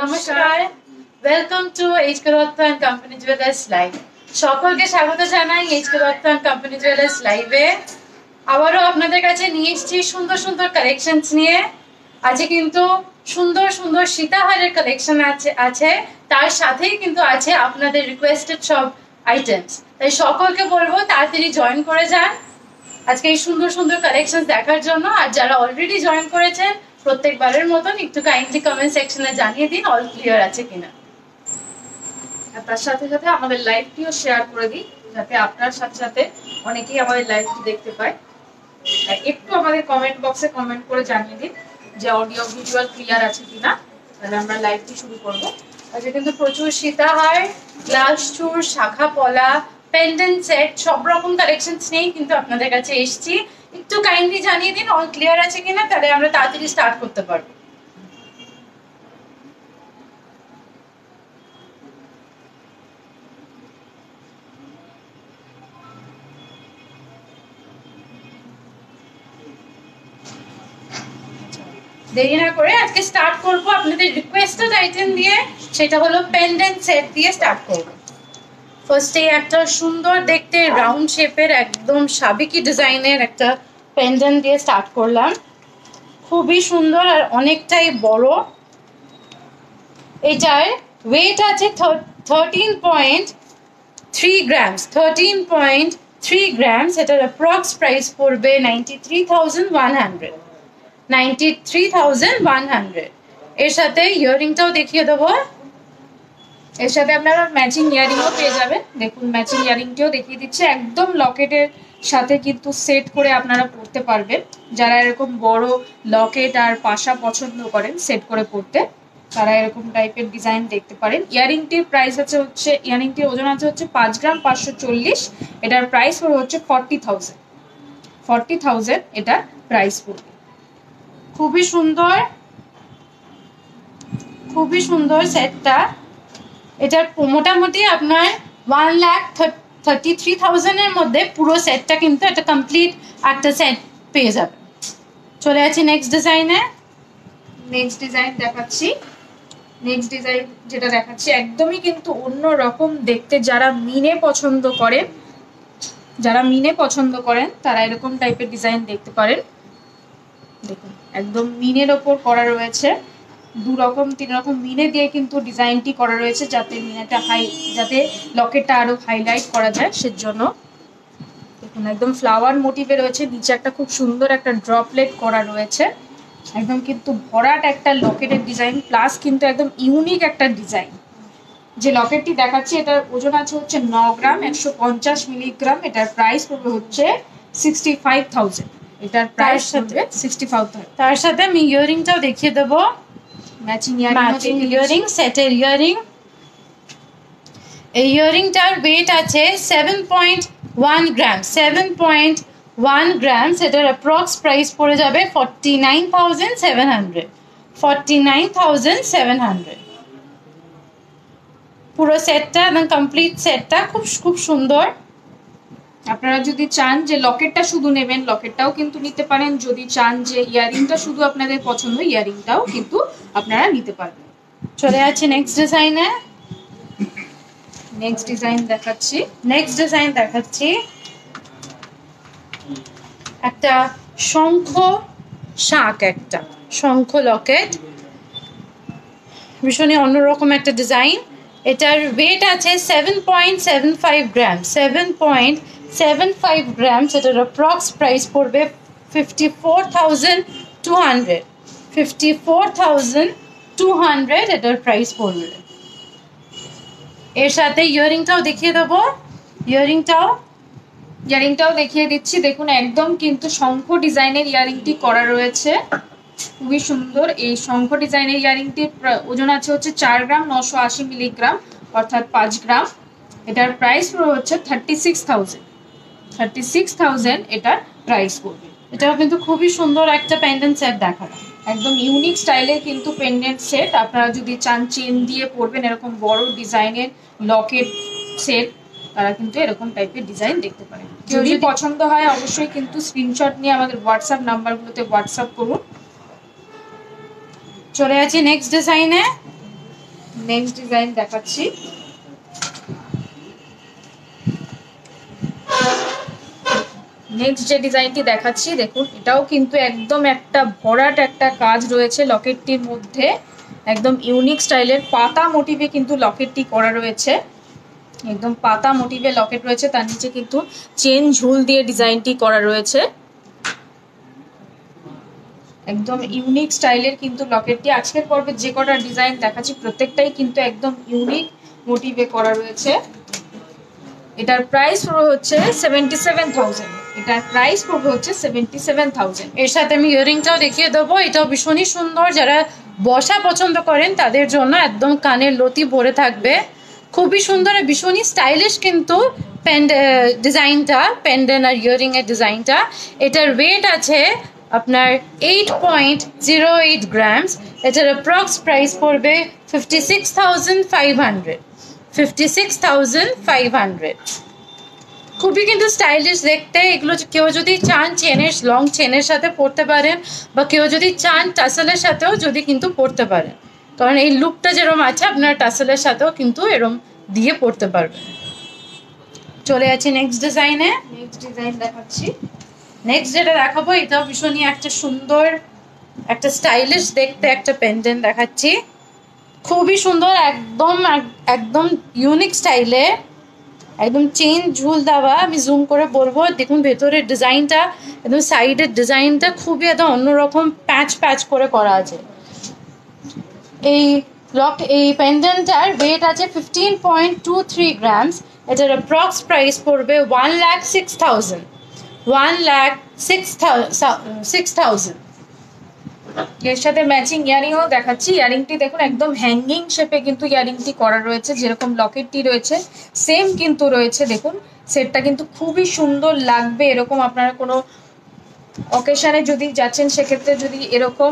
নমস্কার, welcome to HK Dutta and company jewellers live. সকলকে স্বাগত জানাই HK Dutta and company jewellers লাইভে। আবারও আপনাদের কাছে নিয়ে এসেছি সুন্দর সুন্দর কালেকশনস নিয়ে। আজকে কিন্তু সুন্দর সুন্দর সীতাহারের কালেকশন আছে, তার সাথেই কিন্তু আছে আপনাদের রিকোয়েস্টেড সব আইটেমস। তাই সকলকে বলবো তাড়াতাড়ি জয়েন করে যান আজকে এই সুন্দর সুন্দর কালেকশন দেখার জন্য। আর যারা অলরেডি জয়েন করেছেন প্রত্যেকবারের মতন একটু কাইন্ডলি কমেন্ট সেকশনে জানিয়ে দিন অল ক্লিয়ার আছে কিনা। আর তার সাথে সাথে আমাদের লাইভটিও শেয়ার করে দিই, যাতে আপনার সাথে সাথে অনেকেই আমাদের লাইভটি দেখতে পায়। একটু আমাদের কমেন্ট বক্সে কমেন্ট করে জানিয়ে দিন যে অডিও ভিজুয়াল ক্লিয়ার আছে কিনা, তাহলে আমরা লাইভটি শুরু করব। আজকে কিন্তু প্রচুর সীতাহার, গ্লাস চূড়, শাখা পলা, পেন্ডেন্ট সেট সব রকম কালেকশনস নিয়েই কিন্তু আপনাদের কাছে এসেছি। একটু কাইন্ডলি জানিয়ে দিন অল ক্লিয়ার আছে কিনা, তাহলে আমরা তাড়াতাড়ি স্টার্ট করতে পারবো। দেরি না করে আজকে স্টার্ট করব আপনাদের রিকোয়েস্টেড আইটেম দিয়ে, সেটা হলো পেন্ডেন্ট সেট দিয়ে স্টার্ট করব। ফার্স্টে একটা সুন্দর দেখতে রাউন্ড শেপের একদম সাবেকি ডিজাইনের একটা পেন্ডেন্ট দিয়ে স্টার্ট করলাম। খুবই সুন্দর আর অনেকটাই বড়। এটার ওয়েট আছে 13.3 গ্রামস। 13.3 গ্রামস। এটার অ্যাপ্রক্স প্রাইস পড়বে 93,100। 93,100। এর সাথে ইয়াররিংটাও দেখিয়ে দেবো। এর সাথে আপনারা ম্যাচিং ইয়ারিংও পেয়ে যাবেন। দেখুন ম্যাচিং ইয়ারিংটিও দেখিয়ে দিচ্ছে, একদম লকেটের সাথে কিন্তু সেট করে আপনারা পরতে পারবেন। যারা এরকম বড় লকেট আর পাশা পছন্দ করেন সেট করে পরতে, তারা এরকম টাইপের ডিজাইন দেখতে পারেন। ইয়ারিংটির প্রাইস হচ্ছে ইয়ারিংটির ওজন আছে হচ্ছে 5 গ্রাম 540। এটার প্রাইস পড়বে হচ্ছে 40,000। 40,000 এটার প্রাইস পড়বে। খুবই সুন্দর, খুবই সুন্দর সেটটা। এটার মোটামুটি আপনার 1,33,000 এর মধ্যে পুরো সেটটা কিন্তু এটা কমপ্লিট একটা সেট পেয়ে যাবে। চলে যাচ্ছি নেক্সট ডিজাইনে। নেক্সট ডিজাইন দেখাচ্ছি। নেক্সট ডিজাইন যেটা দেখাচ্ছি একদমই কিন্তু অন্য রকম দেখতে। যারা মিনে পছন্দ করেন, তারা এরকম টাইপের ডিজাইন দেখতে পারেন। দেখুন একদম মিনের ওপর করা রয়েছে। 2 রকম 3 রকম মিনে দিয়ে কিন্তু ডিজাইনটি করা রয়েছে, যাতে মিনেটা যাতে লকেটটা আরো হাইলাইট করা যায় সেজন্য। দেখুন একদম ফ্লাওয়ার মোটিভে রয়েছে। নিচে একটা খুব সুন্দর একটা ড্রপলেট করা রয়েছে। একদম কিন্তু ভরাট একটা লকেটের ডিজাইন, প্লাস কিন্তু একদম ইউনিক একটা ডিজাইন। যে লকেটটি দেখাচ্ছি এটার ওজন আছে হচ্ছে 9 গ্রাম 150 মিলিগ্রাম। এটার প্রাইস পড়বে হচ্ছে 65,000। এটার প্রাইস হবে 65,000। তার সাথে আমি ইয়াররিংটাও দেখিয়ে দেবো। ম্যাচিং ইয়াররিং সেটের ইয়াররিং। এই ইয়াররিংটার ওয়েট আছে 7.1 গ্রাম। 7.1 গ্রামস। এটার অ্যাপ্রক্স প্রাইস পড়ে যাবে 49,700। 49,700। পুরো সেটটা একদম কমপ্লিট সেটটা খুব সুন্দর। আপনারা যদি চান যে লকেটটা শুধু নেবেন, লকেটটাও কিন্তু নিতে পারেন। যদি চান যে ইয়ারিংটা শুধু আপনাদের পছন্দ, ইয়ারিংটাও কিন্তু আপনারা নিতে পারবেন। চলে যাচ্ছে নেক্সট ডিজাইনে। নেক্সট ডিজাইন দেখাচ্ছি। একটা শঙ্খ শাক, একটা শঙ্খ লকেট, ভীষণই অন্যরকম একটা ডিজাইন। এটার ওয়েট আছে 7.75 গ্রাম। 7.75 গ্রাম। এটার অ্যাপ্রক্স প্রাইস পড়বে 54,200। 54,200 এটার প্রাইস পড়বে। এর সাথে ইয়াররিংটাও দেখিয়ে দেবো। ইয়ারিংটাও দেখিয়ে দিচ্ছি। দেখুন একদম কিন্তু শঙ্খ ডিজাইনের ইয়ারিংটি করা রয়েছে, খুবই সুন্দর। এই শঙ্খ ডিজাইনের ইয়ারিংটির ওজন আছে হচ্ছে 4 গ্রাম 980 মিলিগ্রাম, অর্থাৎ 5 গ্রাম। এটার প্রাইস হচ্ছে 36,000। 36,000 এটার প্রাইস পড়বে। এটাও কিন্তু খুবই সুন্দর একটা পেন্ডেন্ট সেট দেখালাম। একদম ইউনিক স্টাইলের কিন্তু পেন্ডেন্ট সেট। আপনারা যদি চান চেন দিয়ে পরবেন এরকম বড় ডিজাইনের লকেট সেট, তারা কিন্তু এরকম টাইপের ডিজাইন দেখতে পারেন। যদি পছন্দ হয় অবশ্যই কিন্তু স্ক্রিনশট নিয়ে আমাদের হোয়াটসঅ্যাপ নাম্বারগুলোতে হোয়াটসঅ্যাপ করুন। চলে যাচ্ছি নেক্সট ডিজাইনে। নেক্সট ডিজাইন দেখাচ্ছি। নেক্সট যে ডিজাইনটি দেখাচ্ছি দেখুন, এটাও কিন্তু একদম একটা ভরাট একটা কাজ রয়েছে লকেটটির মধ্যে, একদম ইউনিক স্টাইলের পাতা মোটিভে কিন্তু লকেটটি করা রয়েছে, একদম পাতা মোটিভে লকেট রয়েছে, তার নিচে কিন্তু চেন ঝুল দিয়ে ডিজাইনটি করা রয়েছে, একদম ইউনিক স্টাইলের কিন্তু লকেটটি। আজকের পর্বে যে কটা ডিজাইন দেখাচ্ছি প্রত্যেকটাই কিন্তু একদম ইউনিক মোটিভে করা রয়েছে। এটার প্রাইস পুরো হচ্ছে 77,000। এটার প্রাইস পুরো হচ্ছে 77,000। এর সাথে আমি ইয়ারিংটাও দেখিয়ে দেবো, এটাও ভীষণই সুন্দর। যারা বসা পছন্দ করেন তাদের জন্য একদম কানের লতি ভরে থাকবে, খুবই সুন্দর, ভীষণই স্টাইলিশ কিন্তু ডিজাইনটা, পেন্ডেন্ট আর ইয়ারিং এর ডিজাইনটা। এটার ওয়েট আছে আপনার 8.08 গ্রামস। এটার অ্যাপ্রক্স প্রাইস পড়বে 56,500। 56,500। খুবই কিন্তু স্টাইলিশ দেখতে। এগুলো কেউ যদি চান চেনের, লং চেনের সাথে পরতে পারেন, বা কেউ যদি চান টাসেলের সাথেও যদি কিন্তু পরতে পারেন, কারণ এই লুকটা যেরকম আছে আপনার টাসেলের সাথেও কিন্তু এরকম দিয়ে পরতে পারবেন। চলে যাচ্ছি নেক্সট ডিজাইনে। নেক্সট ডিজাইন দেখাচ্ছি। নেক্সট যেটা দেখাবো এটাও ভীষণই একটা সুন্দর, একটা স্টাইলিশ দেখতে একটা পেন্ডেন্ট দেখাচ্ছি, খুবই সুন্দর, একদম একদম ইউনিক স্টাইলে, একদম চেন ঝুল দেওয়া। আমি জুম করে বলবো, দেখুন ভেতরের ডিজাইনটা, একদম সাইডের ডিজাইনটা খুবই একদম অন্যরকম প্যাচ প্যাচ করে করা আছে। এই পেন্ডেন্টটার ওয়েট আছে 15.23 গ্রামস। এটার অ্যাপ্রক্স প্রাইস পড়বে 1,06,000। 1,06,000। এর সাথে ম্যাচিং ইয়ারিংও দেখাচ্ছি। ইয়ারিংটি দেখুন একদম হ্যাঙ্গিং শেপে কিন্তু ইয়ারিংটি করা রয়েছে, যেরকম লকেটটি রয়েছে সেম কিন্তু রয়েছে। দেখুন সেটটা কিন্তু খুবই সুন্দর লাগবে। এরকম আপনারা কোনো অকেশনে যদি যাচ্ছেন, সেক্ষেত্রে যদি এরকম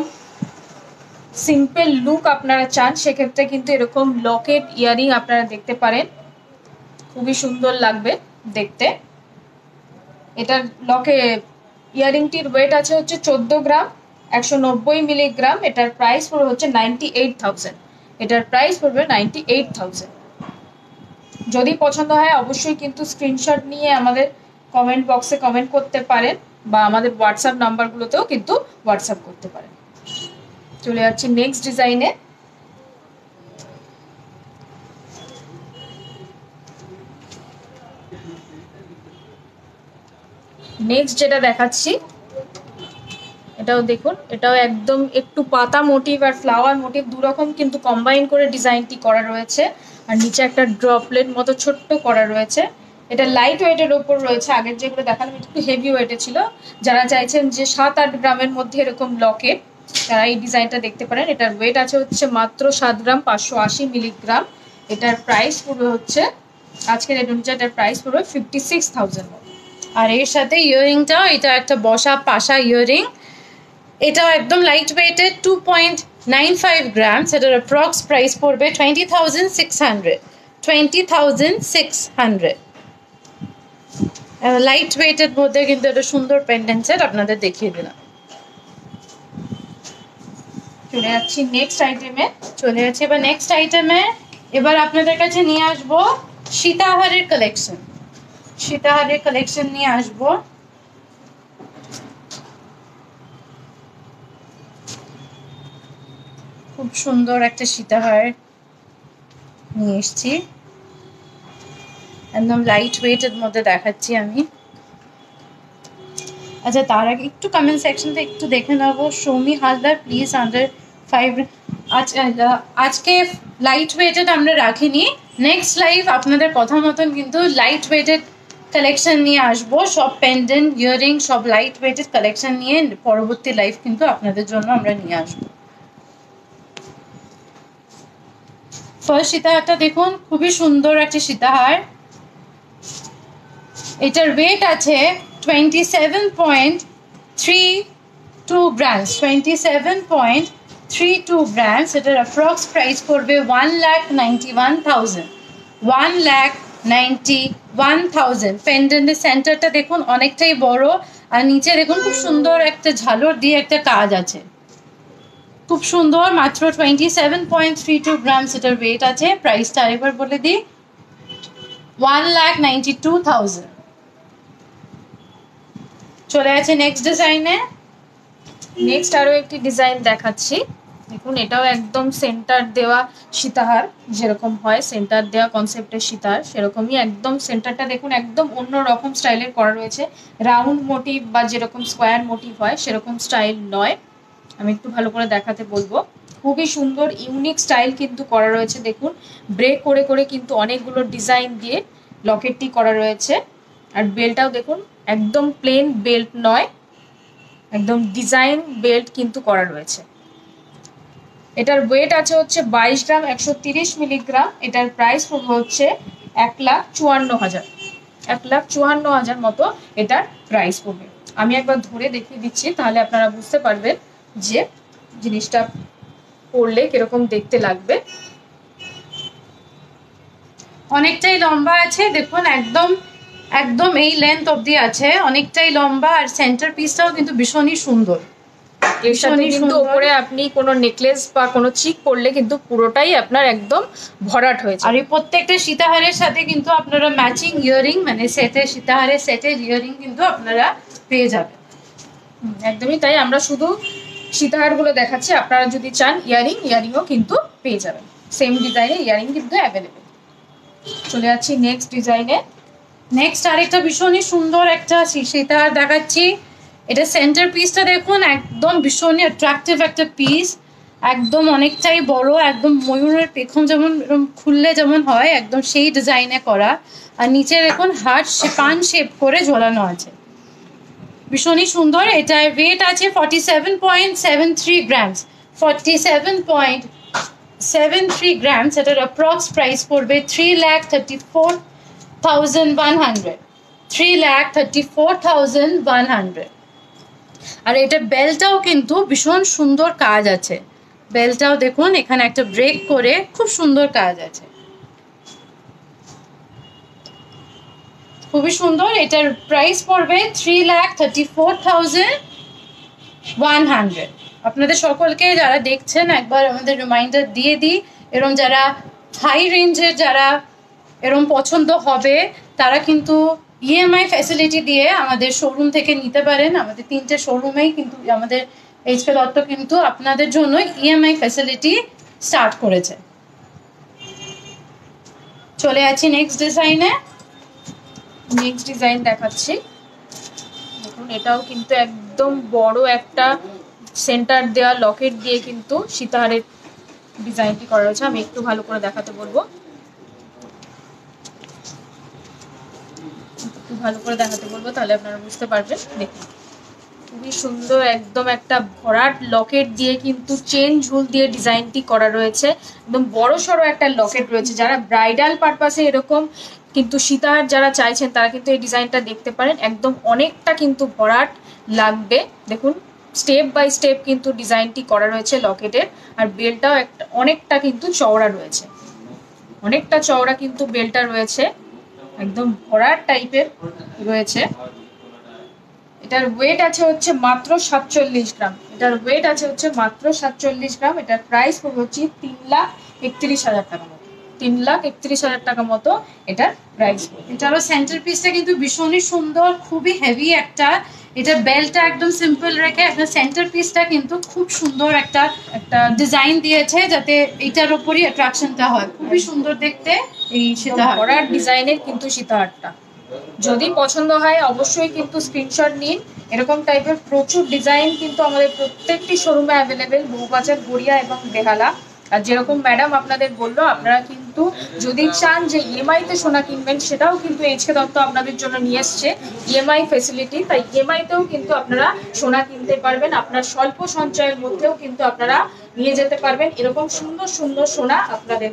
সিম্পল লুক আপনারা চান, সেক্ষেত্রে কিন্তু এরকম লকেট ইয়ারিং আপনারা দেখতে পারেন, খুবই সুন্দর লাগবে দেখতে। এটার ইয়ারিংটির ওয়েট আছে হচ্ছে 14 গ্রাম, 190 মিলিগ্রাম। এটার প্রাইস পড়বে হচ্ছে 98,000। এটার প্রাইস পড়বে 98,000। যদি পছন্দ হয় অবশ্যই কিন্তু স্ক্রিনশট নিয়ে আমাদের কমেন্ট বক্সে কমেন্ট করতে পারেন, বা আমাদের হোয়াটসঅ্যাপ নাম্বারগুলোতেও কিন্তু হোয়াটসঅ্যাপ করতে পারেন। চলে যাচ্ছি নেক্সট ডিজাইনে। নেক্সট যেটা দেখাচ্ছি এটাও দেখুন, এটাও একদম একটু পাতা মোটিভ আর ফ্লাওয়ার মোটিভ দুরকম কিন্তু কম্বাইন করে ডিজাইনটি করা রয়েছে, আর নিচে একটা ড্রপলেট মতো ছোট্ট করা রয়েছে। এটা লাইট ওয়েটের ওপর রয়েছে, আগের যেগুলো দেখালাম একটু হেভি ওয়েটে ছিল। যারা চাইছেন যে 7-8 গ্রামের মধ্যে এরকম লকেট, তারা এই ডিজাইনটা দেখতে পারেন। এটার ওয়েট আছে হচ্ছে মাত্র 7 গ্রাম, 580 মিলিগ্রাম। এটার প্রাইস পুরো হচ্ছে, আজকের রেট অনুযায়ী এটার প্রাইস পুরো 56,000। আর এর সাথে ইয়ারিংটাও, এটা একটা বসা পাশা ইয়ারিং, এটাও একদম লাইট ওয়েটেড, 2.95 গ্রামস। এটার অ্যাপ্রক্স প্রাইস পড়বে 20,600। 20,600। লাইট ওয়েটের মধ্যে কিন্তু একটা সুন্দর পেন্ডেন্ট সেট আপনাদের দেখিয়ে দিলাম। চলে যাচ্ছি নেক্সট আইটেমে। এবার নেক্সট আইটেমে এবার আপনাদের কাছে নিয়ে আসবো সীতাহারের কালেকশন। সীতাহারের কালেকশন নিয়ে আসবো। খুব সুন্দর একটা সীতাহার নিয়ে এসছি, একদম লাইট ওয়েটের মধ্যে দেখাচ্ছি আমি। আচ্ছা তার আগে একটু কমেন্ট সেকশনটা একটু দেখে নেবো। Soumi Haldar please under 5। আজকে লাইট ওয়েটেড আমরা রাখিনি, নেক্সট লাইভ আপনাদের কথা মতন কিন্তু লাইট ওয়েটেড কালেকশন নিয়ে আসবো। সব পেন্ডেন্ট ইয়ারিং সব লাইট ওয়েটেড কালেকশন নিয়ে পরবর্তী লাইভ কিন্তু আপনাদের জন্য আমরা নিয়ে আসবো। ফার্স্ট সীতাহারটা দেখুন, খুবই সুন্দর একটা সীতাহার। এটার ওয়েট আছে 27.32 গ্রামস। 27.32 গ্রামস। এটার অ্যাপ্রক্স প্রাইস পড়বে 1,91,000। 1,91,000। পেন্ডেন্টের সেন্টারটা দেখুন অনেকটাই বড়, আর নিচে দেখুন খুব সুন্দর একটা ঝালর দিয়ে একটা কাজ আছে, খুব সুন্দর, মাত্র 27.32 গ্রাম এটার ওয়েট আছে। প্রাইসটা আরেকবার বলে দিই, 1,92,000। চলে আছে নেক্সট ডিজাইনে। নেক্সট আরো একটি ডিজাইন দেখাচ্ছি। দেখুন এটাও একদম সেন্টার দেওয়া সীতাহার, যেরকম হয় সেন্টার দেওয়া কনসেপ্টের সীতাহার সেরকমই একদম। সেন্টারটা দেখুন একদম অন্য রকম স্টাইলের করা রয়েছে, রাউন্ড মোটিভ বা যেরকম স্কোয়ার মোটিভ হয় সেরকম স্টাইল নয়। আমি একটু ভালো করে দেখাতে বলবো। খুবই সুন্দর ইউনিক স্টাইল কিন্তু করা রয়েছে। দেখুন ব্রেক করে করে কিন্তু অনেকগুলো ডিজাইন দিয়ে লকেটটি করা রয়েছে। আর বেল্টটাও দেখুন একদম প্লেন বেল্ট নয়, একদম ডিজাইন বেল্ট কিন্তু করা রয়েছে। এটার ওয়েট আছে হচ্ছে 22 গ্রাম 130 মিলিগ্রাম। এটার প্রাইস হচ্ছে 1,54,000, 1,54,000 মতো এটার প্রাইস পড়বে। আমি একবার ধরে দেখিয়ে দিচ্ছি, তাহলে আপনারা বুঝতে পারবেন যে জিনিসটা পরলে কিরকম দেখতে লাগবে। অনেকটাই লম্বা আছে, দেখুন একদম একদম এই লেন্থ অবধি আছে, অনেকটাই লম্বা। আর সেন্টার পিসটাও কিন্তু ভীষণই সুন্দর। এর সাথে কিন্তু উপরে আপনি কোনো নেকলেস বা কোনো চিক পরলে কিন্তু পুরোটাই আপনার একদম ভরাট হয়েছে। আর এই প্রত্যেকটা সীতাহারের সাথে কিন্তু আপনারা ম্যাচিং ইয়ারিং, মানে সেটের সীতাহারের সেটের ইয়ারিং কিন্তু আপনারা পেয়ে যাবেন। একদমই তাই, আমরা শুধু সীতাহারগুলো দেখাচ্ছি, আপনারা যদি চান ইয়ারিংও কিন্তু পেয়ে যাবেন। সেম ডিজাইনে ইয়ারিং কিন্তু অ্যাভেলেবেল। চলে যাচ্ছি নেক্সট ডিজাইনে। নেক্সট আরেকটা ভীষণই সুন্দর একটা সীতাহার দেখাচ্ছি। এটা সেন্টার পিসটা দেখুন একদম ভীষণই অ্যাট্রাকটিভ একটা পিস, একদম অনেকটাই বড়, একদম ময়ূরের পেখম যেমন খুললে যেমন হয় একদম সেই ডিজাইনে করা। আর নিচে দেখুন হার্ট পান শেপ করে ঝোলানো আছে, ভীষণই সুন্দর। এটার ওয়েট আছে 47.73 গ্রামস, 47.73 গ্রামস। এটার অ্যাপ্রক্স প্রাইস পড়বে 3,34,100, 3,34,100। আর এটা বেলটাও কিন্তু ভীষণ সুন্দর কাজ আছে, বেলটাও দেখুন এখানে একটা ব্রেক করে খুব সুন্দর কাজ আছে, খুবই সুন্দর। এটার প্রাইস পড়বে 3,34,100। আপনাদের সকলকে যারা দেখছেন একবার আমাদের রিমাইন্ডার দিয়ে দিই, এরকম যারা হাই রেঞ্জের যারা এরকম পছন্দ হবে তারা কিন্তু ইএমআই ফ্যাসিলিটি দিয়ে আমাদের শোরুম থেকে নিতে পারেন। আমাদের 3টে শোরুমেই কিন্তু আমাদের এইচকে দত্ত কিন্তু আপনাদের জন্য ইএমআই ফ্যাসিলিটি স্টার্ট করেছে। চলে আছি নেক্সট ডিজাইনে। নেক্সট ডিজাইন দেখাচ্ছি। দেখুন এটাও কিন্তু একদম বড় একটা সেন্টার দেওয়া লকেট দিয়ে কিন্তু সীতাহারের ডিজাইনটি করা হয়েছে। আমি একটু ভালো করে দেখাতে বলবো, তাহলে আপনারা বুঝতে পারবেন। দেখুন খুবই সুন্দর একদম একটা ভরাট লকেট দিয়ে কিন্তু চেন ঝুল দিয়ে ডিজাইনটি করা রয়েছে। একদম বড় সড়ো একটা লকেট রয়েছে। যারা ব্রাইডাল পারপাসে এরকম কিন্তু সীতাহার যারা চাইছেন তারা কিন্তু এই ডিজাইনটা দেখতে পারেন। একদম অনেকটা কিন্তু ভরাট লাগবে। দেখুন স্টেপ বাই স্টেপ কিন্তু ডিজাইনটি করা রয়েছে লকেটের। আর বেলটাও অনেকটা কিন্তু চওড়া রয়েছে, অনেকটা চওড়া কিন্তু বেলটা রয়েছে, একদম ভরাট টাইপের রয়েছে। এটার ওয়েট আছে হচ্ছে মাত্র 47 গ্রাম। এটার ওয়েট আছে হচ্ছে মাত্র 47 গ্রাম। এটার প্রাইস হচ্ছে 3,31,000 টাকা মতো, 3,31,000 টাকা মতো এটার প্রাইস। এটারও সেন্টার পিসটা কিন্তু ভীষণই সুন্দর, খুবই হেভি একটা। এটা বেলটা একদম সিম্পল রেখে একটা সেন্টার পিসটা কিন্তু খুব সুন্দর একটা ডিজাইন দিয়েছে, যাতে এটার উপরই অ্যাট্রাকশনটা হয়। খুবই সুন্দর দেখতে এই সীতাহার, ভরাট ডিজাইনের কিন্তু সীতাহারটা। যদি পছন্দ হয় অবশ্যই কিন্তু স্ক্রিনশট নিন। এরকম টাইপের প্রচুর ডিজাইন কিন্তু আমাদের প্রত্যেকটি শোরুমে অ্যাভেলেবেল, বউবাজার, গড়িয়া এবং বেহালা। আর যেরকম ম্যাডাম আপনাদের বললো, আপনারা কিন্তু যদি চান যে ইএমআইতে সোনা কিনবেন, সেটাও কিন্তু এইচকে দত্ত আপনাদের জন্য নিয়ে এসছে ইএমআই ফেসিলিটি। তাই ইএমআইতেও কিন্তু আপনারা সোনা কিনতে পারবেন। আপনার স্বল্প সঞ্চয়ের মধ্যেও কিন্তু আপনারা নিয়ে যেতে পারবেন এরকম সুন্দর সুন্দর সোনা আপনাদের।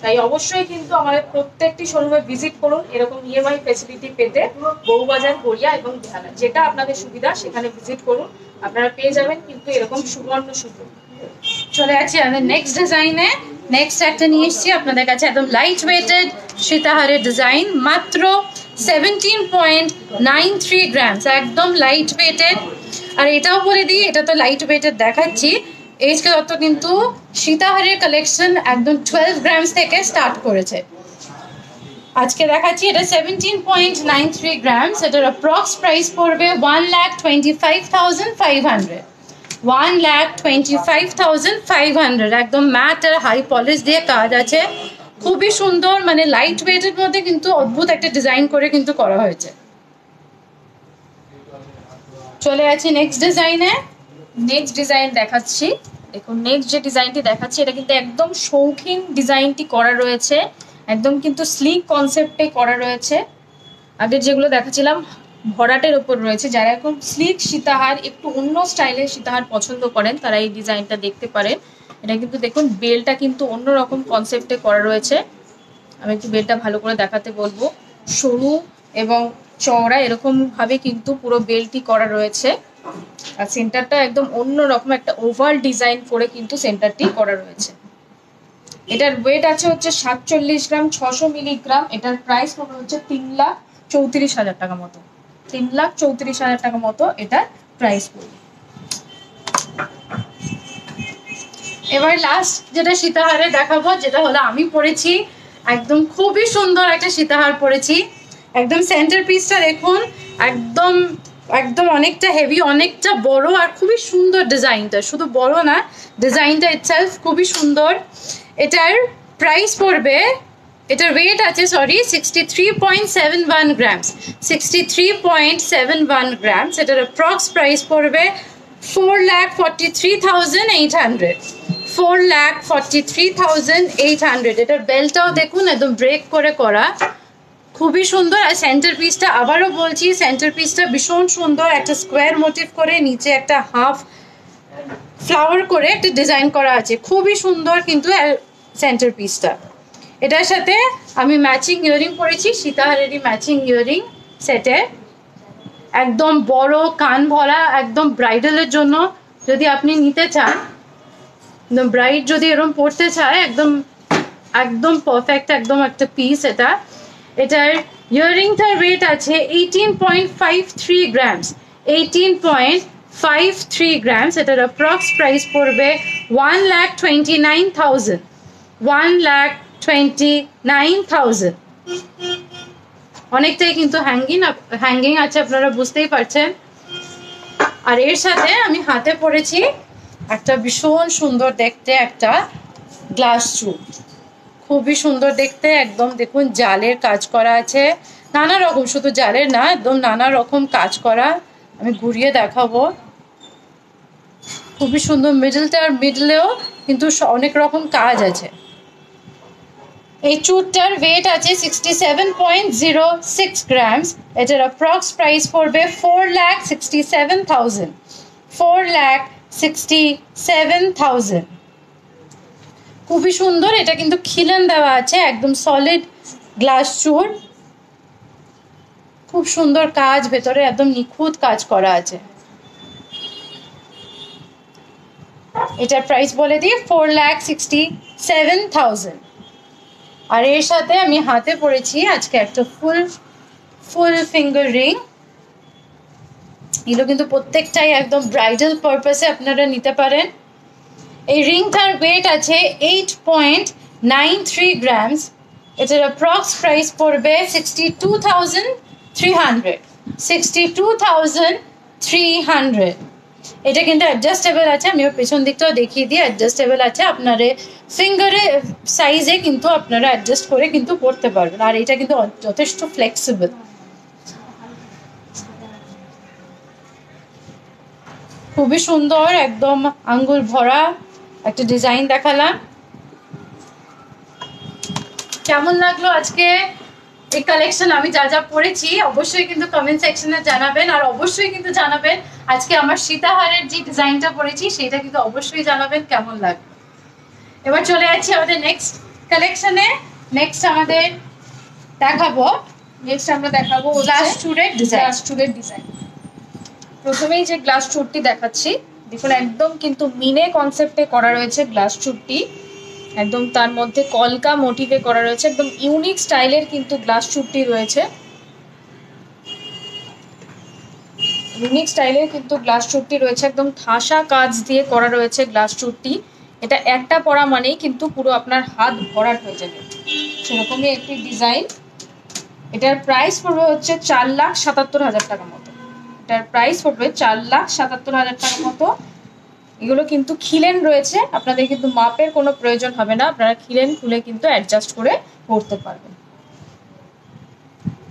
তাই অবশ্যই কিন্তু আমাদের প্রত্যেকটি শোরুমে ভিজিট করুন এরকম ইএমআই ফ্যাসিলিটি পেতে। বউবাজার, গড়িয়া এবং বেহালা, যেটা আপনাদের সুবিধা সেখানে ভিজিট করুন, আপনারা পেয়ে যাবেন কিন্তু এরকম সুবর্ণ সুযোগ। চলে যাচ্ছি আমাদের নেক্সট ডিজাইনে। নেক্সট একটা নিয়ে এসেছি আপনাদের কাছে একদম লাইট ওয়েটেড সীতাহারের ডিজাইন, মাত্র 17.93 গ্রামস, একদম লাইট ওয়েটেড। আর এটাও বলে দিই, এটা তো লাইট ওয়েটেড দেখাচ্ছি, এইচকে দত্ত কিন্তু সীতাহারের কালেকশন একদম 12 গ্রামস থেকে স্টার্ট করেছে। আজকে দেখাচ্ছি এটা 17.93 গ্রামস, এটার অ্যাপ্রক্স প্রাইস পড়বে 1,25,500। 1,25,500 একদম ম্যাট আর হাই পলিশ দিয়ে কাজ আছে, খুবই সুন্দর, মানে লাইট ওয়েটের মধ্যে কিন্তু অদ্ভুত একটা ডিজাইন করে কিন্তু করা হয়েছে। চলে আছি নেক্সট ডিজাইনে। নেক্সট ডিজাইন দেখাচ্ছি, দেখুন নেক্সট যে ডিজাইনটি দেখাচ্ছি এটা কিন্তু একদম শৌখিন ডিজাইনটি করা রয়েছে, একদম কিন্তু স্লিক কনসেপ্টে করা রয়েছে। আগের যেগুলো দেখাচ্ছিলাম ভরাটের ওপর রয়েছে, যারা এখন স্লিক সীতাহার একটু অন্য স্টাইলের সীতাহার পছন্দ করেন তারা এই ডিজাইনটা দেখতে পারেন। এটা কিন্তু দেখুন বেলটা কিন্তু অন্যরকম কনসেপ্টে করা রয়েছে। আমি একটু বেলটা ভালো করে দেখাতে বলবো, সরু এবং চওড়া এরকম ভাবে কিন্তু পুরো বেলটি করা রয়েছে। আর সেন্টারটা একদম অন্যরকম একটা ওভাল ডিজাইন করে কিন্তু সেন্টারটি করা রয়েছে। এটার ওয়েট আছে হচ্ছে 47 গ্রাম 600 মিলিগ্রাম। এটার প্রাইস পড়বে হচ্ছে 3,34,000 টাকা মতো, 3,34,000 টাকা মতো এটার প্রাইস পড়বে। এবার লাস্ট যেটা সীতাহারে দেখাবো, যেটা হলো আমি পরেছি, একদম খুবই সুন্দর একটা সীতাহার পরেছি। একদম সেন্টার পিসটা দেখুন, একদম একদম অনেকটা হেভি, অনেকটা বড়, আর খুবই সুন্দর ডিজাইনটা, শুধু বড় না, ডিজাইনটা ইটসেলফ খুবই সুন্দর। এটার প্রাইস পড়বে, এটার ওয়েট আছে 63.71 গ্রামস, 63.71 গ্রামস। এটার অ্যাপ্রক্স প্রাইস পড়বে 4,43,800, 4,43,800। এটার বেল্টটাও দেখুন একদম ব্রেক করে করা, খুবই সুন্দর। আর সেন্টার পিসটা আবারও বলছি, সেন্টার পিসটা ভীষণ সুন্দর, একটা স্কোয়ার মোটিভ করে নিচে একটা হাফ ফ্লাওয়ার করে একটা ডিজাইন করা আছে, খুবই সুন্দর কিন্তু সেন্টার পিসটা। এটার সাথে আমি ম্যাচিং ইয়ারিং পরেছি, সীতাহারেরই ম্যাচিং ইয়ারিং সেটে, একদম বড় কান ভরা, একদম ব্রাইডালের জন্য যদি আপনি নিতে চান, একদম ব্রাইড যদি এরকম পড়তে চায়, একদম একদম পারফেক্ট একদম একটা পিস এটা। এটার ইয়ারিংটার ওয়েট আছে 18.53 গ্রামস, 18.53 গ্রামস। এটার অ্যাপ্রক্স প্রাইস পড়বে 1,29,000, 1,29,000। অনেকটাই কিন্তু হ্যাঙ্গিং আছে, আপনারা বুঝতেই পারছেন। আর এর সাথে আমি হাতে পরেছি একটা ভীষণ সুন্দর দেখতে একটা গ্লাস চুল, খুবই সুন্দর দেখতে, একদম দেখুন জালের কাজ করা আছে, নানা রকম, শুধু জালের না, একদম নানা রকম কাজ করা। আমি ঘুরিয়ে দেখাবো, খুবই সুন্দর। মিডলেও কিন্তু অনেক রকম কাজ আছে। এই চুটটার ওয়েট আছে 67.06 গ্রামস। এটার অ্যাপ্রক্স প্রাইস পড়বে 4,67,000, 4,67,000। খুবই সুন্দর, এটা কিন্তু খিলান দেওয়া আছে, একদম সলিড গ্লাস চুর, খুব সুন্দর কাজ, ভেতরে একদম নিখুঁত কাজ করা আছে। এটার প্রাইস বলে দিই 4,67,000। আর এর সাথে আমি হাতে পরেছি আজকে একটা ফুল ফিঙ্গার রিং। এগুলো কিন্তু প্রত্যেকটাই একদম ব্রাইডাল পারপাসে আপনারা নিতে পারেন। এই রিংটার ওয়েট আছে 8.93 গ্রামস। এটার অ্যাপ্রক্স প্রাইস পড়বে 62,300, 62,300। এটা কিন্তু অ্যাডজাস্টেবল আছে, আমি পেছন দিকটাও দেখিয়ে দিই, অ্যাডজাস্টেবল আছে, আপনার ফিঙ্গারে সাইজে কিন্তু আপনারা অ্যাডজাস্ট করে কিন্তু পড়তে পারবেন। আর এটা কিন্তু যথেষ্ট ফ্লেক্সিবল, খুবই সুন্দর, একদম আঙ্গুল ভরা একটা ডিজাইন দেখালাম। কেমন লাগলো আজকে এই কালেকশন, আমি যা যা পড়েছি, অবশ্যই কিন্তু কমেন্ট সেকশনে জানাবেন। আর অবশ্যই কিন্তু জানাবেন আজকে আমার সীতাহারের যে ডিজাইনটা পড়েছি সেটা কিন্তু অবশ্যই জানাবেন কেমন লাগলো। এবার চলে যাচ্ছি আমাদের নেক্সট কালেকশনে। নেক্সট আমরা দেখাবো গ্লাস চুড়ের ডিজাইন। প্রথমেই যে গ্লাস চুড়টি দেখাচ্ছি, দেখুন একদম কিন্তু মিনে কনসেপ্টে করা রয়েছে গ্লাস চুড়টি, একদম তার মধ্যে কলকা মোটিভে করা রয়েছে, একদম ইউনিক স্টাইলের কিন্তু গ্লাস চুড়টি রয়েছে। ইউনিক স্টাইলের কিন্তু গ্লাস চুটটি রয়েছে, একদম ঠাসা কাজ দিয়ে করা রয়েছে গ্লাস চুটটি। এটা একটা পরা মানেই কিন্তু পুরো আপনার হাত ভরাট হয়ে যাবে, সেরকমই একটি ডিজাইন। এটার প্রাইস পড়বে হচ্ছে 4,77,000 টাকা মতো। এটার প্রাইস পড়বে 4,77,000 টাকা মতো। এগুলো কিন্তু খিলেন রয়েছে, আপনাদের কিন্তু মাপের কোনো প্রয়োজন হবে না, আপনারা খিলেন খুলে কিন্তু অ্যাডজাস্ট করে পরতে পারবেন।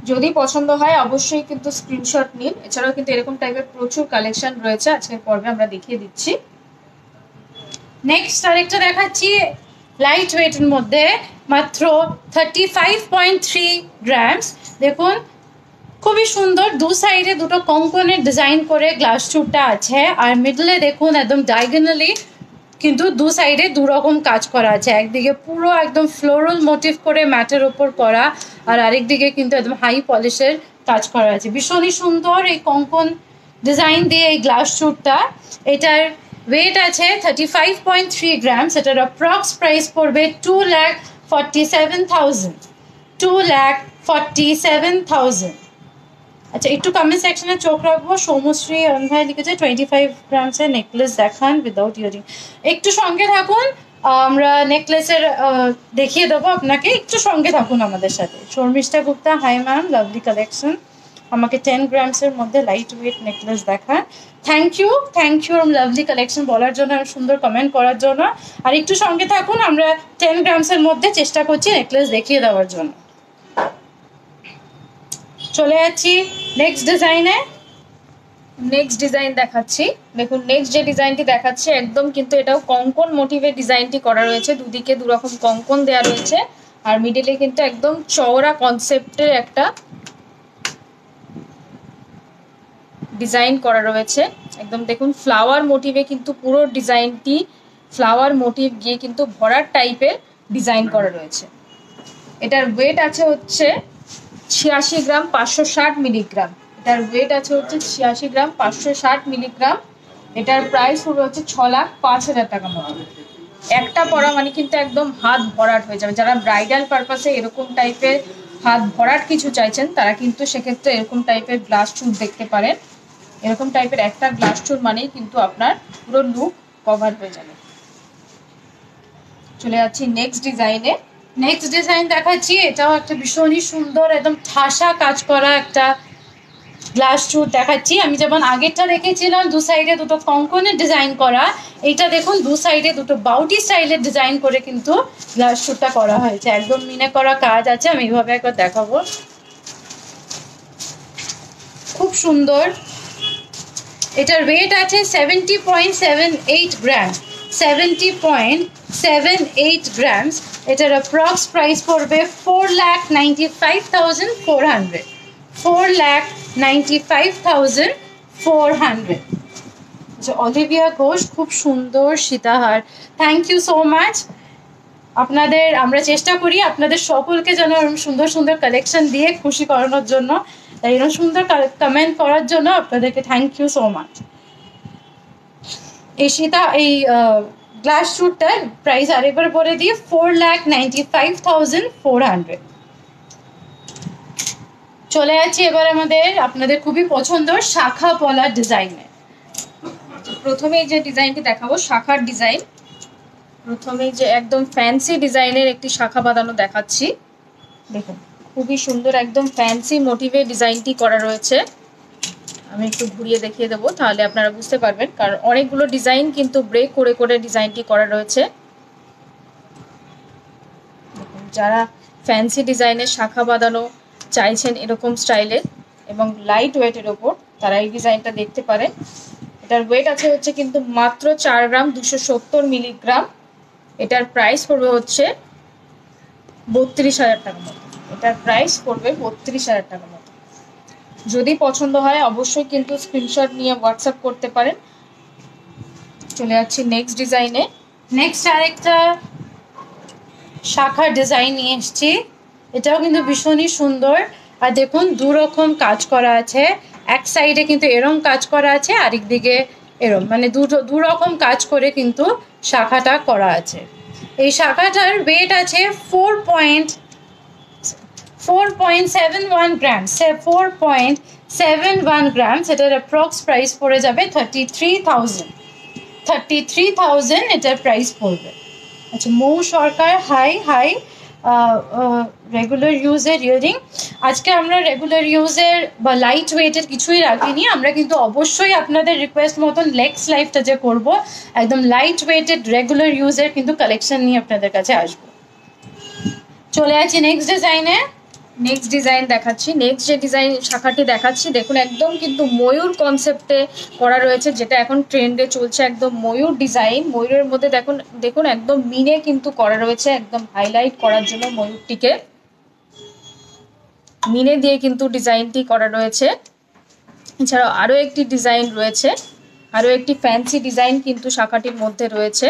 যদি পছন্দ হয় অবশ্যই কিন্তু স্ক্রিনশট নিন। এছাড়াও কিন্তু এরকম টাইপের প্রচুর কালেকশন রয়েছে, আজকের পর্বে আমরা দেখিয়ে দিচ্ছি। নেক্সট আরেকটা দেখাচ্ছি লাইট ওয়েটের মধ্যে, মাত্র 35.3 গ্রামস। দেখুন খুবই সুন্দর, দু সাইডে দুটো কঙ্কনের ডিজাইন করে গ্লাস চুটটা আছে, আর মিডলে দেখুন একদম ডায়াগোনালি কিন্তু দু সাইডে দু রকম কাজ করা আছে। একদিকে পুরো একদম ফ্লোরাল মোটিভ করে ম্যাটের ওপর করা, আর আরেকদিকে কিন্তু একদম হাই পলিশের কাজ করা আছে। ভীষণই সুন্দর এই কঙ্কন ডিজাইন দিয়ে এই গ্লাস চুটটা। এটার ওয়েট আছে 35.3 গ্রামস। এটার অ্যাপ্রক্স প্রাইস পড়বে 2,47,000। 2,47,000। আচ্ছা, একটু কমেন্ট সেকশনে চোখ রাখবো। সৌমশ্রী ভাই লিখেছে 25 গ্রামসের নেকলেস দেখান উইদাউট ইয়ারিং। একটু সঙ্গে থাকুন, আমরা নেকলেসের দেখিয়ে দেবো আপনাকে, একটু সঙ্গে থাকুন আমাদের সাথে। Sharmistha Gupta, hi ma'am, lovely collection. আমাকে 10 গ্রামসের মধ্যে লাইট ওয়েট নেকলেস দেখান। থ্যাংক ইউ লাভলি কালেকশন বলার জন্য, সুন্দর কমেন্ট করার জন্য। আর একটু সঙ্গে থাকুন, আমরা 10 গ্রামসের মধ্যে চেষ্টা করছি নেকলেস দেখিয়ে দেওয়ার জন্য। চলে যাচ্ছি নেক্সট ডিজাইনে। নেক্সট ডিজাইন দেখাচ্ছি। দেখুন নেক্সট যে ডিজাইনটি দেখাচ্ছি একদম কিন্তু এটাও কঙ্কন মোটিভের ডিজাইনটি করা রয়েছে, দুদিকে দু রকম কঙ্কন দেওয়া রয়েছে, আর মিডলে কিন্তু একদম চওড়া কনসেপ্টের একটা ডিজাইন করা রয়েছে। একদম দেখুন ফ্লাওয়ার মোটিভে কিন্তু পুরো ডিজাইনটি ফ্লাওয়ার মোটিভ গিয়ে কিন্তু ভরাট টাইপের ডিজাইন করা রয়েছে। এটার ওয়েট আছে হচ্ছে 86 গ্রাম 560 মিলিগ্রাম। এটার ওয়েট আছে হচ্ছে 86 গ্রাম 560 মিলিগ্রাম। এটার প্রাইস হবে হচ্ছে 6,05,000 টাকা মতো। একটা পরা মানে কিন্তু একদম হাত ভরাট হয়ে যাবে। যারা ব্রাইডাল পারপাসে এরকম টাইপের হাত ভরাট কিছু চাইছেন তারা কিন্তু সেক্ষেত্রে এরকম টাইপের গ্লাস চুল দেখতে পারেন। এরকম টাইপের একটা গ্লাস চুল মানেই কিন্তু আপনার পুরো লুক কভার হয়ে যাবে। চলে যাচ্ছি নেক্সট ডিজাইনে। নেক্সট ডিজাইন দেখাচ্ছি, এটাও একটা ভীষণই সুন্দর একদম ঠাসা কাজ করা একটা গ্লাস চুট দেখাচ্ছি। আমি যেমন আগেরটা রেখেছিলাম দু সাইডে দুটো কঙ্কনের ডিজাইন করা, এইটা দেখুন দু সাইডে দুটো বাউটি স্টাইলের ডিজাইন করে কিন্তু গ্লাস চুটটা করা হয়েছে। একদম মিনে করা কাজ আছে, আমি এইভাবে একবার দেখাবো। খুব সুন্দর। এটার ওয়েট আছে 70.78 গ্রাম। 70.78 গ্রামস। এটার অ্যাপ্রক্স প্রাইস পড়বে 4,95,400। 4,95,400। অলিভিয়া ঘোষ, খুব সুন্দর সীতাহার। Thank you so much. আপনাদের আমরা চেষ্টা করি আপনাদের সকলকে যেন এরকম সুন্দর সুন্দর কালেকশন দিয়ে খুশি করানোর জন্য, তাই এরকম সুন্দর কমেন্ট করার জন্য আপনাদেরকে থ্যাংক ইউ সো মাচ। এই গ্লাস চুটটার প্রাইস আরেকবার বলে দিই, 4,95,400। চলে যাচ্ছি এবার আমাদের আপনাদের খুবই পছন্দের শাখা পলা ডিজাইনে। প্রথমেই যে ডিজাইনটি দেখাবো শাখার ডিজাইন। প্রথমেই যে একদম ফ্যান্সি ডিজাইনের একটি শাখা বাঁধানো দেখাচ্ছি। দেখুন খুবই সুন্দর একদম ফ্যান্সি মোটিভে ডিজাইনটি করা রয়েছে। আমি একটু ঘুরিয়ে দেখিয়ে দেবো তাহলে আপনারা বুঝতে পারবেন, কারণ অনেকগুলো ডিজাইন কিন্তু ব্রেক করে করে ডিজাইনটি করা রয়েছে। যারা ফ্যান্সি ডিজাইনের শাখা বাঁধানো চাইছেন এরকম স্টাইলের এবং লাইট ওয়েটের ওপর, তারা এই ডিজাইনটা দেখতে পারেন। এটার ওয়েট আছে হচ্ছে কিন্তু মাত্র 4 গ্রাম 270 মিলিগ্রাম। এটার প্রাইস পড়বে হচ্ছে 32,000 টাকা মতো। এটার প্রাইস পড়বে 32,000 টাকা মতো। যদি পছন্দ হয় অবশ্যই কিন্তু স্ক্রিনশট নিয়ে হোয়াটসঅ্যাপ করতে পারেন। চলে যাচ্ছি নেক্সট ডিজাইনে। নেক্সট আরেকটা শাখার ডিজাইন নিয়ে এসেছি। এটাও কিন্তু ভীষণই সুন্দর, আর দেখুন দু রকম কাজ করা আছে। এক সাইডে কিন্তু এরম কাজ করা আছে, আরেক দিকে এরম, মানে দু রকম কাজ করে কিন্তু শাখাটা করা আছে। এই শাখাটার ওয়েট আছে 4.71 গ্রাম, 4.71 গ্রাম, এটার অ্যাপ্রক্স প্রাইস পড়ে যাবে 33,000 এটার প্রাইস পড়বে। আচ্ছা, মৌ সরকার হাই হাই, রেগুলার ইউজের ইয়ারিং। আজকে আমরা রেগুলার ইউজের বা লাইট ওয়েটের কিছুই রাখিনি, আমরা কিন্তু অবশ্যই আপনাদের রিকোয়েস্ট মতন লেক্স লাইফটা যে করব একদম লাইট ওয়েটেড রেগুলার ইউজের কিন্তু কালেকশন নিয়ে আপনাদের কাছে আসবো। চলে আসি নেক্সট ডিজাইনে। নেক্সট ডিজাইন দেখাচ্ছি। নেক্সট যে ডিজাইন শাখাটি দেখাচ্ছি দেখুন একদম কিন্তু ময়ূর কনসেপ্টে করা রয়েছে, যেটা এখন ট্রেন্ডে চলছে, একদম ময়ূর ডিজাইন। ময়ূরের মধ্যে দেখুন দেখুন একদম মিনে কিন্তু করা রয়েছে, একদম হাইলাইট করার জন্য ময়ূরটিকে মিনে দিয়ে কিন্তু ডিজাইনটি করা রয়েছে। এছাড়াও আরও একটি ডিজাইন রয়েছে, আরও একটি ফ্যান্সি ডিজাইন কিন্তু শাখাটির মধ্যে রয়েছে।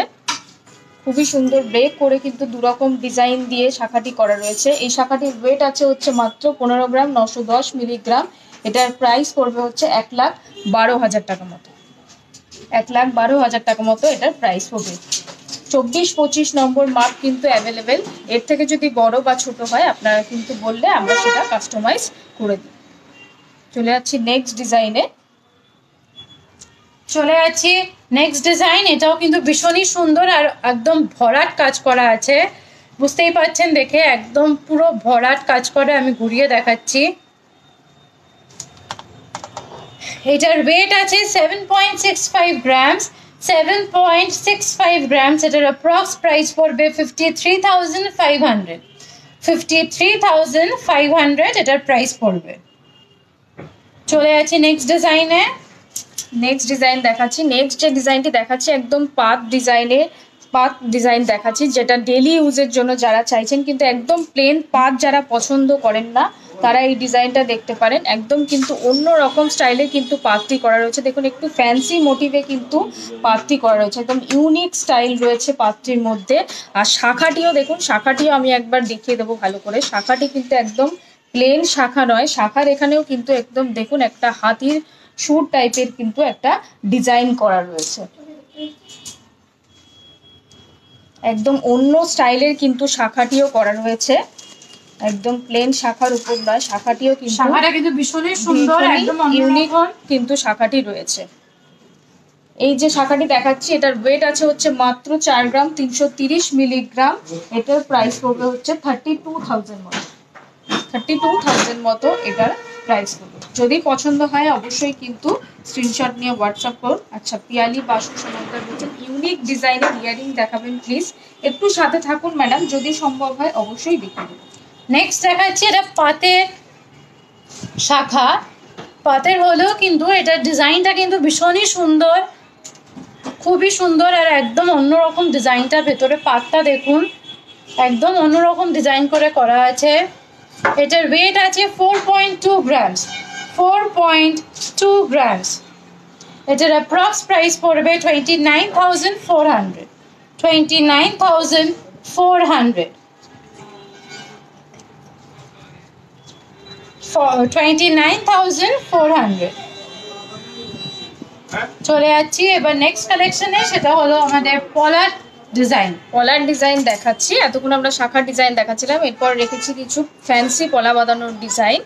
খুবই সুন্দর ব্রেক করে কিন্তু দুরকম ডিজাইন দিয়ে শাখাটি করা রয়েছে। এই শাখাটির ওয়েট আছে হচ্ছে মাত্র 15 গ্রাম, 910 মিলিগ্রাম। এটার প্রাইস পড়বে হচ্ছে 1,12,000 টাকা মতো, 1,12,000 টাকা মতো এটার প্রাইস পড়বে। 24-25 নম্বর মাপ কিন্তু অ্যাভেলেবেল। এর থেকে যদি বড় বা ছোট হয় আপনারা কিন্তু বললে আমরা সেটা কাস্টমাইজ করে দিই। চলে যাচ্ছি নেক্সট ডিজাইনে। চলে যাচ্ছি নেক্সট ডিজাইন। এটাও কিন্তু ভীষণই সুন্দর আর একদম ভরাট কাজ করা আছে, বুঝতেই পারছেন দেখে, একদম পুরো ভরাট কাজ করে। আমি ঘুরিয়ে দেখাচ্ছি। এটার ওয়েট আছে 7.65 গ্রাম, 7.65 গ্রাম। এটার অ্যাপ্রক্স প্রাইস পড়বে 53,500, 53,500 এটার প্রাইস পড়বে। চলে যাচ্ছি নেক্সট ডিজাইনে। নেক্সট ডিজাইন দেখাচ্ছি। নেক্সট যে ডিজাইনটি দেখাচ্ছি একদম পাত ডিজাইন দেখাচ্ছি, যেটা ডেলি ইউজের জন্য যারা চাইছেন, কিন্তু একদম প্লেন পাত যারা পছন্দ করেন না তারা এই ডিজাইনটা দেখতে পারেন। একদম কিন্তু অন্য রকম স্টাইলে কিন্তু পাতটি করা রয়েছে। দেখুন একটু ফ্যান্সি মোটিভে কিন্তু পাতটি করা রয়েছে, একদম ইউনিক স্টাইল রয়েছে পাতটির মধ্যে। আর শাখাটিও দেখুন, শাখাটিও আমি একবার দেখিয়ে দেবো ভালো করে। শাখাটি কিন্তু একদম প্লেন শাখা নয়, শাখার এখানেও কিন্তু একদম দেখুন একটা হাতির সুর টাইপের কিন্তু একটা ডিজাইন করা রয়েছে। একদম অন্য স্টাইলের কিন্তু শাখাটিও করা রয়েছে, একদম প্লেন শাখার উপর নয়, শাখাটিও কিন্তু শাখাটা কিন্তু ভীষণই সুন্দর, একদম ইউনিক কিন্তু শাখাটি রয়েছে। এই যে শাখাটি দেখাচ্ছি এটার ওয়েট আছে হচ্ছে মাত্র 4 গ্রাম, 330 মিলিগ্রাম। এটার প্রাইস পড়বে হচ্ছে 32,000 মতো, 32,000 মতো এটার প্রাইস পড়বে। যদি পছন্দ হয় অবশ্যই কিন্তু স্ক্রিনশট নিয়ে হোয়াটসঅ্যাপ করুন। আচ্ছা, পিয়ালি বাসু সমান্তর বলছেন ইউনিক ডিজাইনের ইয়ারিং দেখাবেন প্লিজ। একটু সাথে থাকুন ম্যাডাম, যদি সম্ভব হয় অবশ্যই দেখিয়ে দেবো। নেক্সট দেখাচ্ছি এটা পাতের শাখা। পাতের হলেও কিন্তু এটার ডিজাইনটা কিন্তু ভীষণই সুন্দর, খুবই সুন্দর আর একদম অন্যরকম ডিজাইনটা। ভেতরে পাতটা দেখুন, একদম অন্যরকম ডিজাইন করে করা আছে। এটার ওয়েট আছে 4.2 গ্রামস, 4.2 গ্রামস। এটার অ্যাপ্রক্স প্রাইস পড়বে 29,400, 29,400, 29,400। চলে যাচ্ছি এবার নেক্সট কালেকশনে, সেটা হলো আমাদের পলার ডিজাইন। পলার ডিজাইন দেখাচ্ছি। এতক্ষণ আমরা শাখার ডিজাইন দেখাচ্ছিলাম, এরপর রেখেছি কিছু ফ্যান্সি পলা বাঁধানোর ডিজাইন।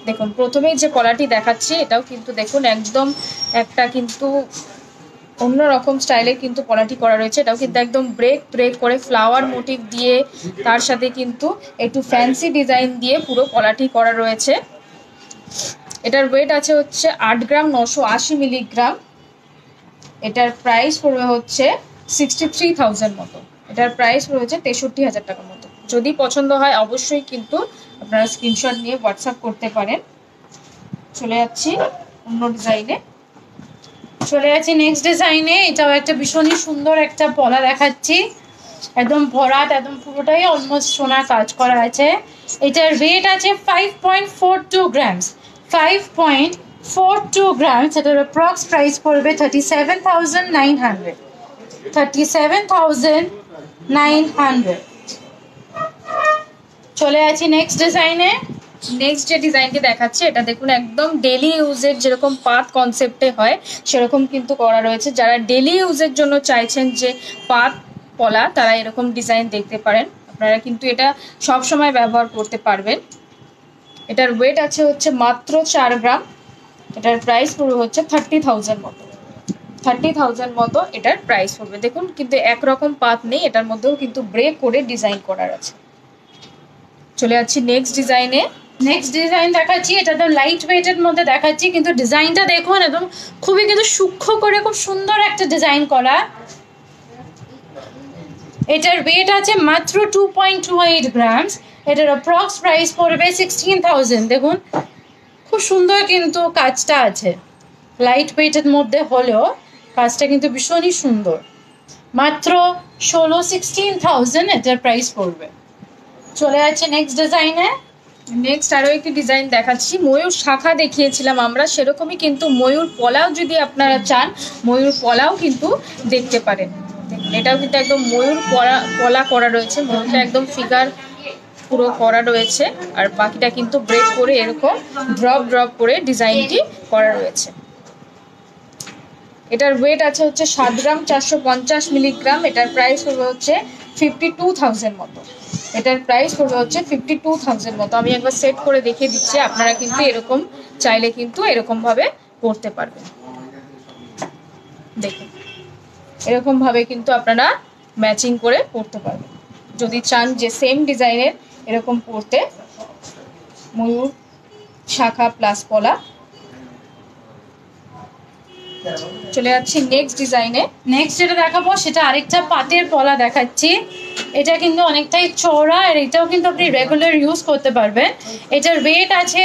দেখুন প্রথমেই যে পলাটি দেখাচ্ছি এটাও কিন্তু দেখুন একদম একটা কিন্তু অন্যরকম স্টাইলের কিন্তু পলাটি করা রয়েছে। এটাও কিন্তু একদম ব্রেক করে ফ্লাওয়ার মোটিভ দিয়ে তার সাথে কিন্তু একটু ফ্যান্সি ডিজাইন দিয়ে পুরো পলাটি করা রয়েছে। এটার ওয়েট আছে হচ্ছে 8 গ্রাম, 980 মিলিগ্রাম। এটার প্রাইস পড়বে হচ্ছে 63,000 মতো, এটার প্রাইস রয়েছে 63,000 টাকার মতো। যদি পছন্দ হয় অবশ্যই কিন্তু আপনারা স্ক্রিনশট নিয়ে হোয়াটসঅ্যাপ করতে পারেন। চলে যাচ্ছি অন্য ডিজাইনে। চলে যাচ্ছি নেক্সট ডিজাইনে। এটাও একটা ভীষণই সুন্দর একটা পলা দেখাচ্ছি, একদম ভরাট, একদম পুরোটাই অলমোস্ট সোনার কাজ করা আছে। এটার ওয়েট আছে 5.42 গ্রামস, 5.42 গ্রামস। এটার অ্যাপ্রক্স প্রাইস পড়বে 37,900, 37,900। চলে যাচ্ছি নেক্সট ডিজাইনে। নেক্সট যে ডিজাইনটি দেখাচ্ছে এটা দেখুন একদম ডেলি ইউজের যেরকম পাত কনসেপ্টে হয় সেরকম কিন্তু করা রয়েছে। যারা ডেলি ইউজের জন্য চাইছেন যে পাত পলা, তারা এরকম ডিজাইন দেখতে পারেন। আপনারা কিন্তু এটা সব সময় ব্যবহার করতে পারবেন। এটার ওয়েট আছে হচ্ছে মাত্র 4 গ্রাম। এটার প্রাইস পড়বে হচ্ছে 30,000 মতো, 30,000 মতো এটার প্রাইস পড়বে। দেখুন কিন্তু একরকম পাত নেই, এটার মধ্যেও কিন্তু ব্রেক করে ডিজাইন করার আছে। চলে যাচ্ছি নেক্সট ডিজাইনে। নেক্সট ডিজাইন দেখাচ্ছি, এটা তো লাইট ওয়েটের মধ্যে দেখাচ্ছি, কিন্তু ডিজাইনটা দেখুন একদম খুবই কিন্তু সূক্ষ্ম করে খুব সুন্দর একটা ডিজাইন করা। এটার ওয়েট আছে মাত্র 2.28 গ্রামস। এটার অ্যাপ্রক্স প্রাইস পড়বে 16,000। দেখুন খুব সুন্দর কিন্তু কাজটা আছে, লাইট ওয়েটের মধ্যে হলেও কাজটা কিন্তু ভীষণই সুন্দর। মাত্র 16,000 এটার প্রাইস পড়বে। চলে যাচ্ছে নেক্সট ডিজাইনে। নেক্সট আরও একটি ডিজাইন দেখাচ্ছি। ময়ূর শাখা দেখিয়েছিলাম আমরা, সেরকমই কিন্তু ময়ূর পলাও যদি আপনারা চান, ময়ূর পলাও কিন্তু দেখতে পারেন। এটাও কিন্তু একদম ময়ূর পলা করা রয়েছে, ময়ূরটা একদম ফিগার পুরো করা রয়েছে, আর বাকিটা কিন্তু ব্রেক করে এরকম ড্রপ ড্রপ করে ডিজাইনটি করা রয়েছে। এটার ওয়েট আছে হচ্ছে 7 গ্রাম 450 মিলিগ্রাম। এটার প্রাইস পড়বে হচ্ছে 52,000 মতো। এটার প্রাইস পড়বে হচ্ছে 52,000 মতো। আমি একবার সেট করে দেখিয়ে দিচ্ছি, আপনারা কিন্তু এরকম চাইলে কিন্তু এরকম ভাবে করতে পারবেন। দেখুন এরকম ভাবে কিন্তু আপনারা ম্যাচিং করে পরতে পারবেন। যদি চান যে সেম ডিজাইনের এরকম পরতে, ময়ূর শাখা প্লাস পলা। চলে যাচ্ছি নেক্সট ডিজাইনে। নেক্সট যেটা দেখাবো সেটা আরেকটা পাতের পলা দেখাচ্ছি। এটা কিন্তু অনেকটাই চওড়া, আর এটাও কিন্তু আপনি রেগুলার ইউজ করতে পারবেন। এটার ওয়েট আছে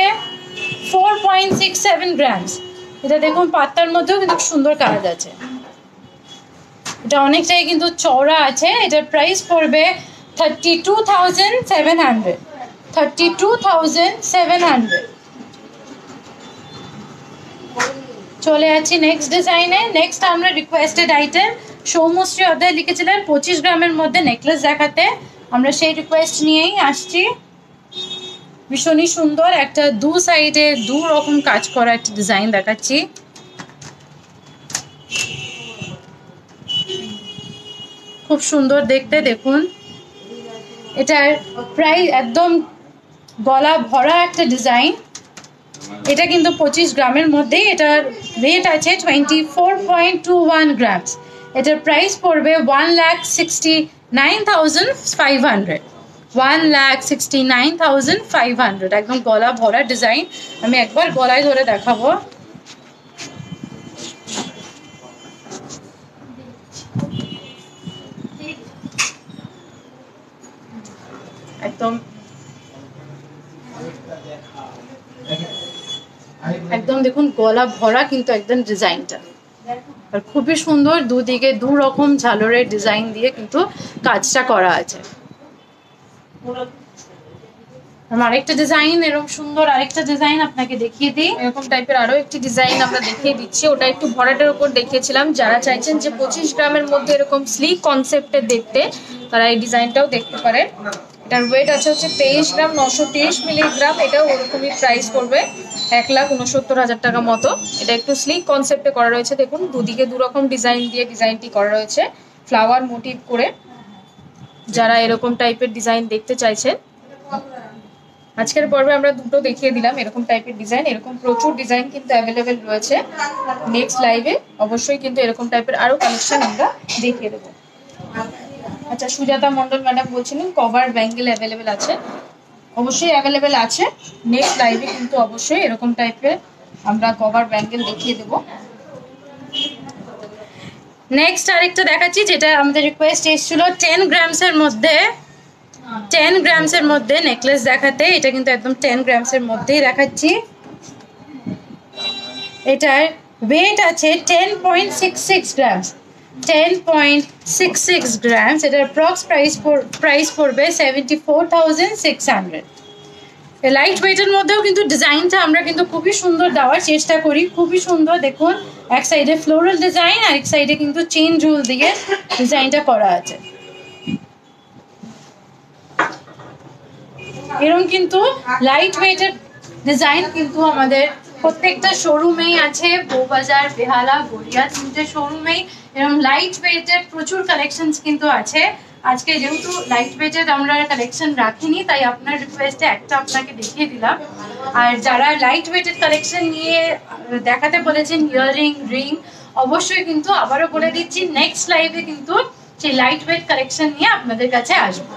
4.67 গ্রামস। এটা দেখুন পাতার মধ্যেও কিন্তু সুন্দর কাজ আছে, এটা অনেকটাই কিন্তু চওড়া আছে। এটার প্রাইস পড়বে 32,700। 32,700। চলে যাচ্ছি নেক্সট ডিজাইনে। নেক্সট আমরা রিকোয়েস্টেড আইটেম, সৌমশ্রী অধ্যায় লিখেছিলেন 25 গ্রামের মধ্যে নেকলেস দেখাতে, আমরা সেই রিকোয়েস্ট নিয়েই আসছি। ভীষণই সুন্দর একটা দু সাইডে দু রকম কাজ করা একটা ডিজাইন দেখাচ্ছি। খুব সুন্দর দেখতে, দেখুন এটার প্রায় একদম গলা ভরা একটা ডিজাইন। এটা কিন্তু 25 গ্রামের মধ্যে, এটার ওয়েট আছে 24.21 গ্রামস। এটার প্রাইস পড়বে 1,69,500। 1,69,500। একদম গলা ভরা ডিজাইন। আমি একবার গলায় ধরে দেখাবো। একদম একদম দেখুন গলা ভরা কিন্তু একদম ডিজাইনটা, আর খুবই সুন্দর। দুদিকে দু রকম ঝালরের ডিজাইন দিয়ে কিন্তু কাজটা করা আছে। আরেকটা ডিজাইন এরকম সুন্দর, আরেকটা ডিজাইন আপনাকে দেখিয়ে দিই। এরকম টাইপের আরো একটি ডিজাইন আমরা দেখিয়ে দিচ্ছি, ওটা একটু ভরাটের উপর দেখিয়েছিলাম। যারা চাইছেন যে 25 গ্রামের মধ্যে এরকম স্লিক কনসেপ্টে দেখতে, তারা এই ডিজাইনটাও দেখতে পারেন। এটার ওয়েট আছে হচ্ছে 23 গ্রাম 930 মিলিগ্রাম। এটাও ওরকমই প্রাইস পড়বে 1,69,000 টাকা মতো। এটা একটু স্লিক কনসেপ্টে করা রয়েছে। দেখুন দুদিকে দু রকম ডিজাইন দিয়ে ডিজাইনটি করা রয়েছে, ফ্লাওয়ার মোটিভ করে। যারা এরকম টাইপের ডিজাইন দেখতে চাইছেন, আজকের পর্বে আমরা দুটো দেখিয়ে দিলাম এরকম টাইপের ডিজাইন। এরকম প্রচুর ডিজাইন কিন্তু অ্যাভেলেবেল রয়েছে। নেক্সট লাইভে অবশ্যই কিন্তু এরকম টাইপের আরো কালেকশন আমরা দেখিয়ে দেবো। আচ্ছা, সুজাতা মন্ডল ম্যাডাম বলছিলেন কভার ব্যাঙ্গেল অ্যাভেলেবেল আছে। অবশ্যই অ্যাভেলেবেল আছে। নেক্সট লাইভে কিন্তু অবশ্যই এরকম টাইপের আমরা কভার ব্যাঙ্গেল দেখিয়ে দেবো। নেক্সট আরেকটা দেখাচ্ছি, যেটা আমাদের রিকোয়েস্ট এসেছিল 10 গ্রামসের মধ্যে। 10 গ্রামসের মধ্যে নেকলেস দেখাতে, এটা কিন্তু একদম 10 গ্রামসের মধ্যেই দেখাচ্ছি। এটার ওয়েট আছে 10.66 গ্রামস। 10.66 গ্রামস। এটার অ্যাপ্রক্স প্রাইস পড়বে 74,600। লাইট ওয়েটের মধ্যেও কিন্তু ডিজাইনটা আমরা কিন্তু খুবই সুন্দর দেওয়ার চেষ্টা করি, খুবই সুন্দর। দেখুন এক সাইডে ফ্লোরাল ডিজাইন, আর এক সাইডে কিন্তু চেইন রুল দিয়ে ডিজাইনটা করা আছে। এরকম কিন্তু লাইট ওয়েটের ডিজাইন কিন্তু আমাদের প্রত্যেকটা শোরুমেই আছে। বউবাজার, বেহালা, গড়িয়া, তিনটে শোরুমেই এরকম লাইট ওয়েটের প্রচুর কালেকশনস কিন্তু আছে। আজকে যেহেতু লাইট ওয়েটের আমরা কালেকশন রাখিনি, তাই আপনার রিকোয়েস্টে একটা আপনাকে দেখিয়ে দিলাম। আর যারা লাইট ওয়েটেড কালেকশন নিয়ে দেখাতে বলেছেন ইয়াররিং রিং, অবশ্যই কিন্তু আবারও বলে দিচ্ছি নেক্সট লাইভে কিন্তু সেই লাইট ওয়েট কালেকশন নিয়ে আপনাদের কাছে আসবো।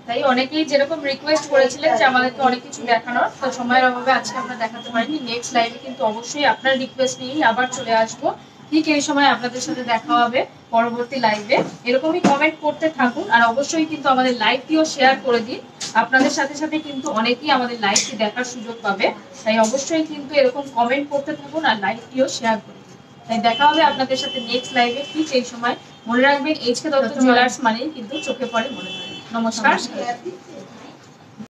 তাই অনেকেই যেরকম রিকোয়েস্ট করেছিলেন যে আমাদেরকে অনেক কিছু দেখানোর, তো সময়ের অভাবে আজকে আমরা দেখাতে পারিনি। নেক্সট লাইভে কিন্তু অবশ্যই আপনার রিকোয়েস্ট নিয়েই আবার চলে আসবো, ঠিক এই সময় আপনাদের সাথে দেখা হবে পরবর্তী লাইভে। এরকমই কমেন্ট করতে থাকুন, আর অবশ্যই কিন্তু আমাদের লাইভটিও শেয়ার করে দিন। আপনাদের সাথে সাথে কিন্তু অনেকেই আমাদের লাইভটি দেখার সুযোগ পাবে, তাই অবশ্যই কিন্তু এরকম কমেন্ট করতে থাকুন আর লাইভটিও শেয়ার করুন। তাই দেখা হবে আপনাদের সাথে নেক্সট লাইভে ঠিক এই সময়। মনে রাখবেন এইচকে দত্ত জুয়েলার্স মানেই কিন্তু চোখে পড়ে মনে হয়। নমস্কার।